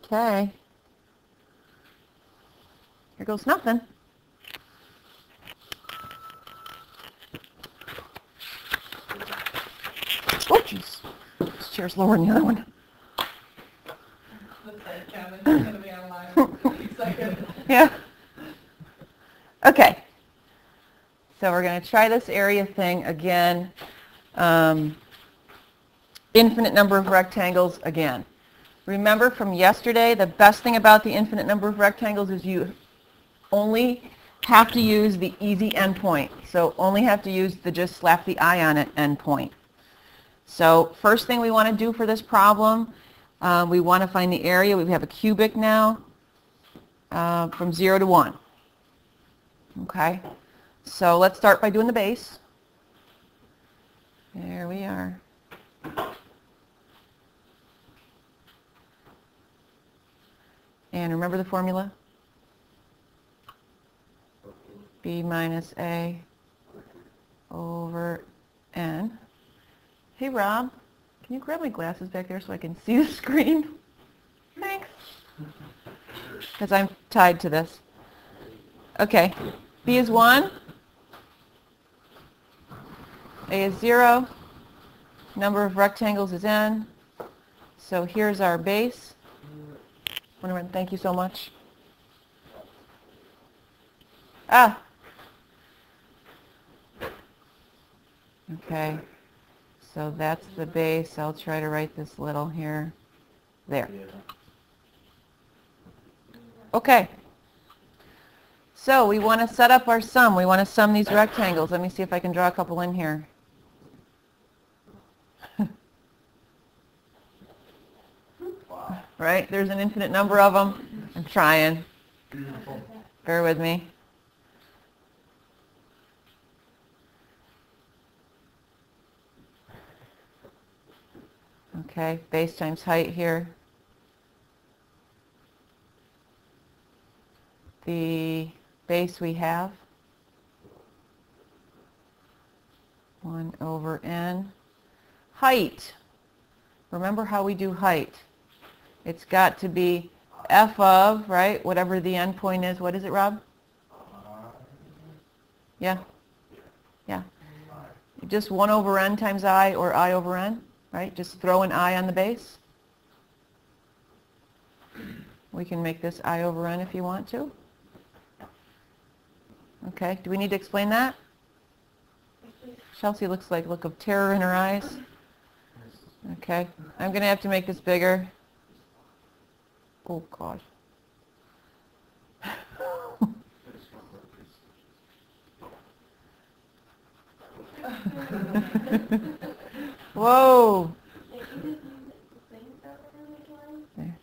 Okay. Here goes nothing. Oh, jeez. This chair's lower than the other one. Yeah. Okay. So we're going to try this area thing again. Infinite number of rectangles again. Remember from yesterday, the best thing about the infinite number of rectangles is you only have to use the easy endpoint. So only have to use the just slap the eye on it endpoint. So first thing we want to do for this problem, we want to find the area. We have a cubic now from 0 to 1. Okay, so let's start by doing the base. There we are. And remember the formula? B minus A over N. Hey Rob, can you grab my glasses back there so I can see the screen? Thanks. Because I'm tied to this. Okay, B is 1, A is 0, number of rectangles is N. So here's our base. Wonderman, thank you so much. Ah. Okay, so that's the base. I'll try to write this little here. There. Okay. So we want to set up our sum. We want to sum these rectangles. Let me see if I can draw a couple in here. Right? There's an infinite number of them. I'm trying. Bear with me. Okay, base times height here. The base we have, 1 over N. Height. Remember how we do height. It's got to be f of, right, whatever the endpoint is. What is it, Rob? Yeah? Yeah. Just 1 over N times I or I over N, right? Just throw an I on the base. We can make this I over N if you want to. Okay, do we need to explain that? Chelsea looks like a look of terror in her eyes. Okay, I'm going to have to make this bigger. Oh, God. Whoa. There.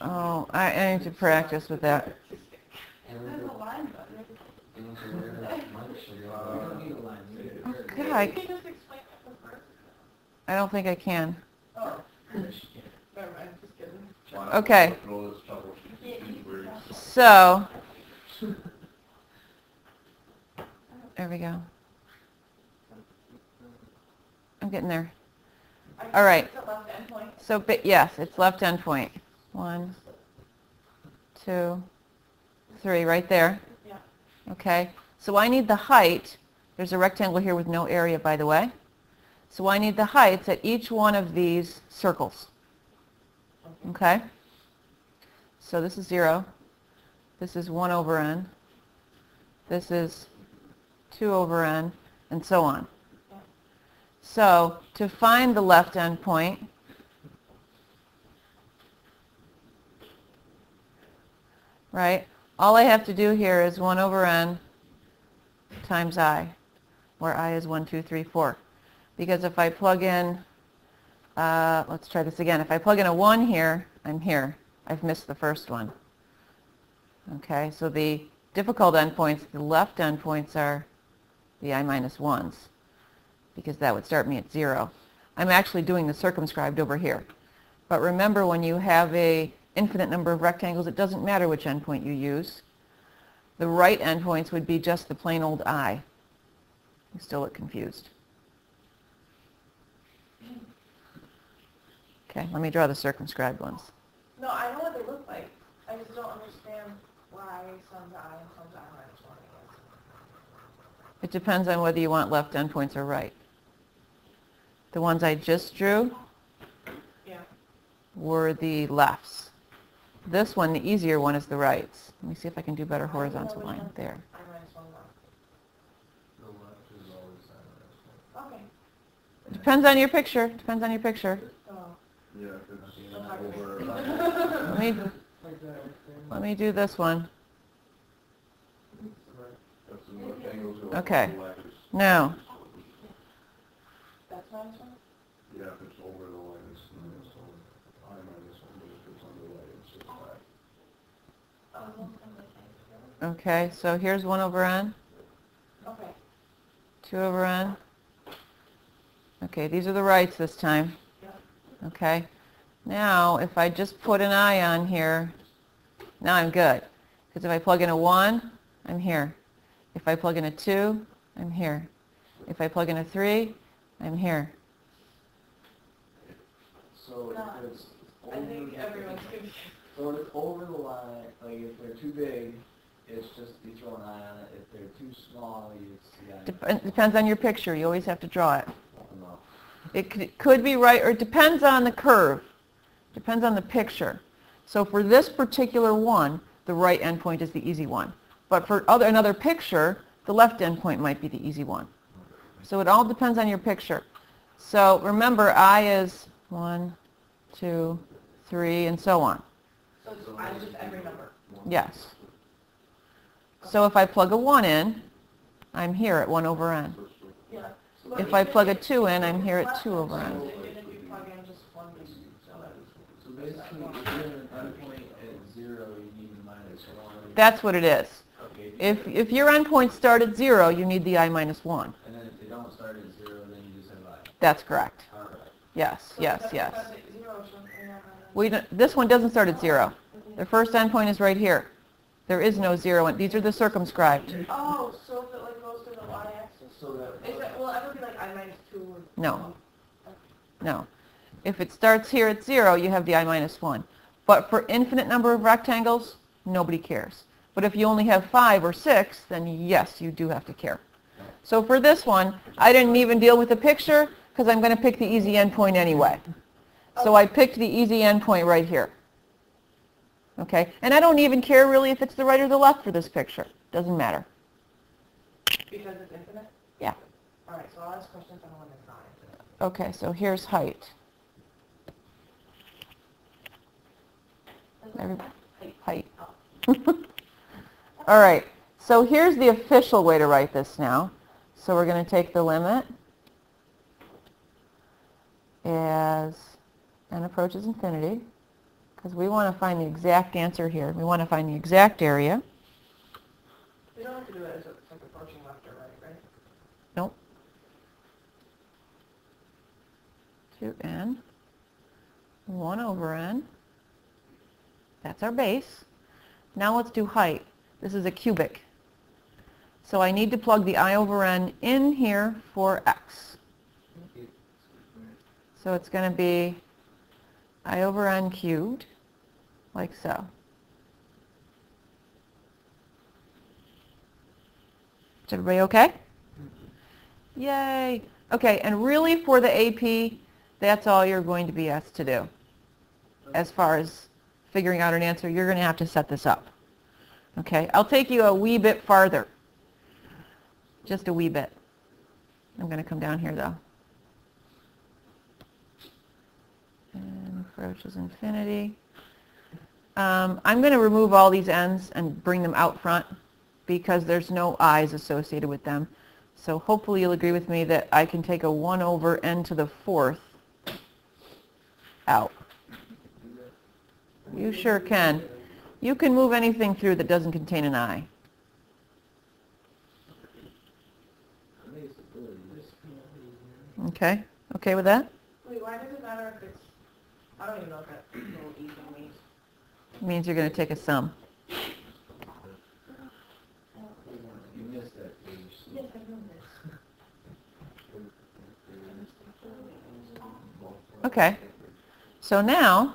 Oh, I need to practice with that. Okay. I don't think I can. Okay. So, there we go. I'm getting there. All right. So, yes, it's left endpoint. 1, 2, 3, right there. Okay. So I need the height. There's a rectangle here with no area, by the way. So I need the heights at each one of these circles. Okay? So this is 0. This is 1 over N. This is 2 over N, and so on. So to find the left endpoint, right, all I have to do here is 1 over N times I, where I is 1, 2, 3, 4. Because if I plug in, let's try this again. If I plug in a 1 here, I'm here. I've missed the first one. Okay, so the difficult endpoints, the left endpoints are the I minus 1s, because that would start me at 0. I'm actually doing the circumscribed over here. But remember, when you have a infinite number of rectangles, it doesn't matter which endpoint you use. The right endpoints would be just the plain old I. You still look confused. Okay, let me draw the circumscribed ones. No, I know what they look like. I just don't understand why some's I and some's I minus 1 is. It depends on whether you want left endpoints or right. The ones I just drew Yeah. were the lefts. This one, the easier one, is the rights. Let me see if I can do better horizontal line there. I minus 1 left. The left is always I minus 1. Okay. Depends on your picture. Depends on your picture. So, Yeah, if it's don't talk to over me. Let me do this one. that's the rectangles go Okay. over the letters. Now, That's minus 1? Yeah, if it's over the line, it's minus 1. I minus 1, but if it's under the line, it's just I. okay, so here's 1 over n, Okay. 2 over n. Okay, these are the rights this time. Yep. Okay. Now, if I just put an I on here, now I'm good. Because if I plug in a 1, I'm here. If I plug in a 2, I'm here. If I plug in a 3, I'm here. So No, if it's I think everyone's confused. so if it's over the line, like if they're too big, it's just you throw an eye on it. If they're too small, you see eye. Depends on your picture. You always have to draw it. No. It could be right, or it depends on the curve. Depends on the picture. So for this particular one, the right endpoint is the easy one. But for another picture, the left endpoint might be the easy one. So it all depends on your picture. So remember, I is 1, 2, 3, and so on. So it's I just every number. Yes. So if I plug a 1 in, I'm here at 1 over n. Yeah. If I plug a 2 in, I'm here at 2 over n. And if you plug in just 1, So basically, if you're in an endpoint at 0, you need a minus 1. That's what it is. Okay. If your endpoints start at 0, you need the I minus 1. And then if they don't start at 0, then you just have I. That's correct. All right. Yes, yes, yes. We This one doesn't start at 0. The first endpoint is right here. There is no 0, and these are the circumscribed. Oh, so if it like goes to the y-axis? So that Is it, will it ever be like I minus 2 or? No. No. If it starts here at 0, you have the I minus 1. But for infinite number of rectangles, nobody cares. But if you only have 5 or 6, then yes, you do have to care. So for this one, I didn't even deal with the picture because I'm going to pick the easy endpoint anyway. So I picked the easy endpoint right here. Okay? And I don't even care really if it's the right or the left for this picture. Doesn't matter. Because it's infinite? Yeah. All right, so I'll ask questions on the one that's not infinite. Okay, so here's height. Height. All right, so here's the official way to write this now. So we're going to take the limit as n approaches infinity, because we want to find the exact answer here. We want to find the exact area. We don't have to do it as it's like approaching left or right, right? Nope. To n, 1 over n. That's our base. Now let's do height. This is a cubic. So I need to plug the I over n in here for x. So it's going to be I over n cubed, like so. Is everybody okay? Yay! Okay, and really for the AP, that's all you're going to be asked to do. As far as figuring out an answer, you're going to have to set this up. Okay, I'll take you a wee bit farther. Just a wee bit. I'm going to come down here though. And approaches infinity. I'm going to remove all these n's and bring them out front because there's no i's associated with them. So hopefully you'll agree with me that I can take a 1 over n to the 4th out. You sure can. You can move anything through that doesn't contain an I. Okay? Okay with that? Wait, why does it matter if it's, I don't even know what that little e thing means. It means you're going to take a sum. You missed that page. Yes, I know this. Okay. So now